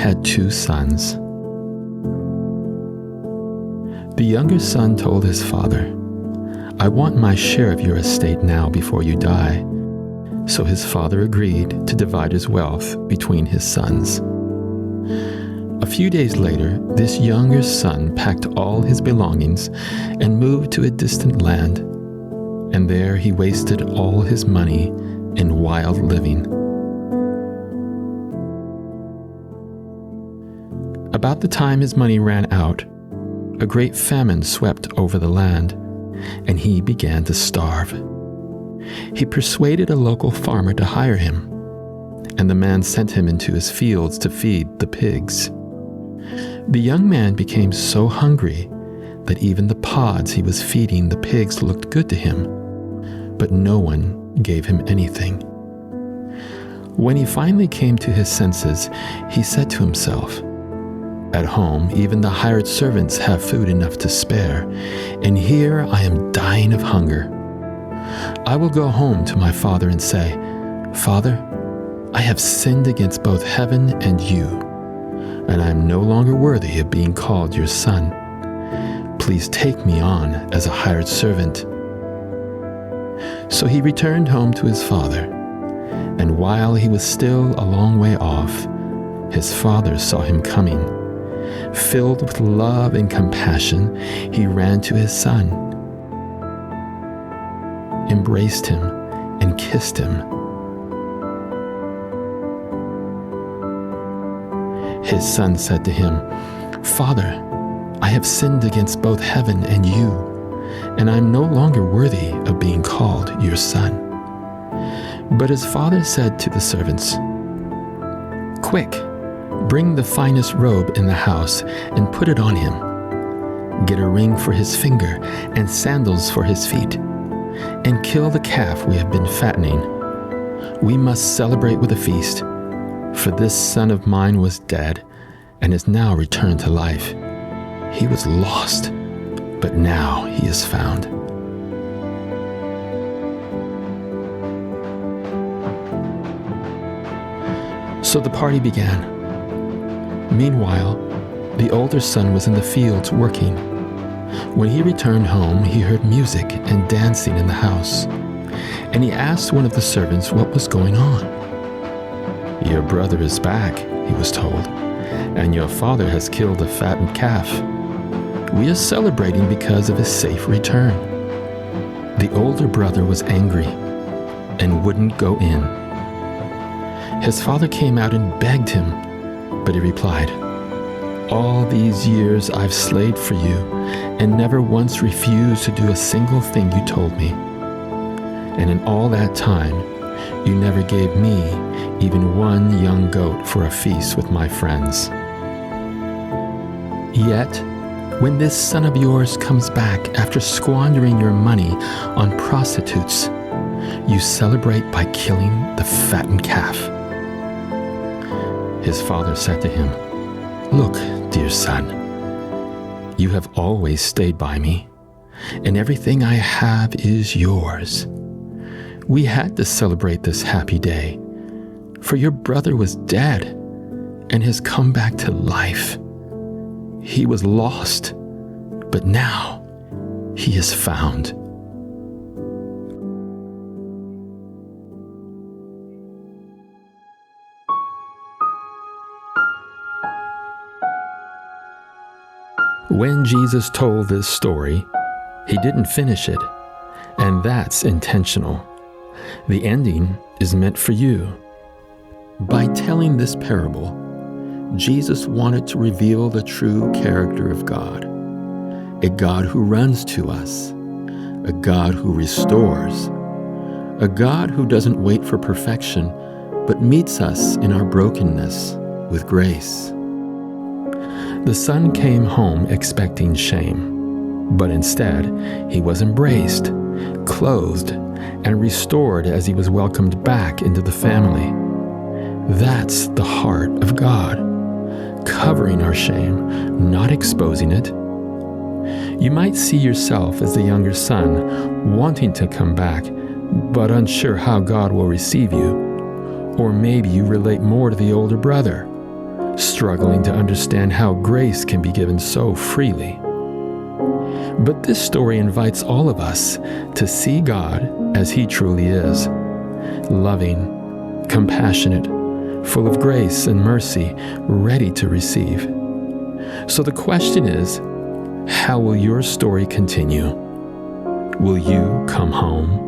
had 2 sons. The younger son told his father, "I want my share of your estate now before you die." So his father agreed to divide his wealth between his sons. A few days later, this younger son packed all his belongings and moved to a distant land, and there he wasted all his money in wild living. About the time his money ran out, a great famine swept over the land, and he began to starve. He persuaded a local farmer to hire him, and the man sent him into his fields to feed the pigs. The young man became so hungry that even the pods he was feeding the pigs looked good to him, but no one gave him anything. When he finally came to his senses, he said to himself, "At home, even the hired servants have food enough to spare, and here I am dying of hunger. I will go home to my father and say, 'Father, I have sinned against both heaven and you, and I am no longer worthy of being called your son. Please take me on as a hired servant.' So he returned home to his father, and while he was still a long way off, his father saw him coming. Filled with love and compassion, he ran to his son, embraced him, and kissed him. His son said to him, 'Father, I have sinned against both heaven and you, and I am no longer worthy of being called your son.' But his father said to the servants, 'Quick, bring the finest robe in the house and put it on him. Get a ring for his finger and sandals for his feet, and kill the calf we have been fattening. We must celebrate with a feast, for this son of mine was dead and is now returned to life. He was lost, but now he is found.'" So the party began. Meanwhile, the older son was in the fields working. When he returned home, he heard music and dancing in the house, and he asked one of the servants what was going on. "Your brother is back," he was told, "and your father has killed a fattened calf. We are celebrating because of his safe return." The older brother was angry and wouldn't go in. His father came out and begged him, but he replied, "All these years I've slaved for you and never once refused to do a single thing you told me. And in all that time, you never gave me even one young goat for a feast with my friends. Yet, when this son of yours comes back after squandering your money on prostitutes, you celebrate by killing the fattened calf." His father said to him, "Look, dear son, you have always stayed by me, and everything I have is yours. We had to celebrate this happy day, for your brother was dead and has come back to life. He was lost, but now he is found." When Jesus told this story, he didn't finish it, and that's intentional. The ending is meant for you. By telling this parable, Jesus wanted to reveal the true character of God, a God who runs to us, a God who restores, a God who doesn't wait for perfection, but meets us in our brokenness with grace. The son came home expecting shame, but instead he was embraced, clothed, and restored as he was welcomed back into the family. That's the heart of God, covering our shame, not exposing it. You might see yourself as the younger son, wanting to come back, but unsure how God will receive you. Or maybe you relate more to the older brother, struggling to understand how grace can be given so freely. But this story invites all of us to see God as He truly is, loving, compassionate, full of grace and mercy, ready to receive. So the question is, how will your story continue? Will you come home?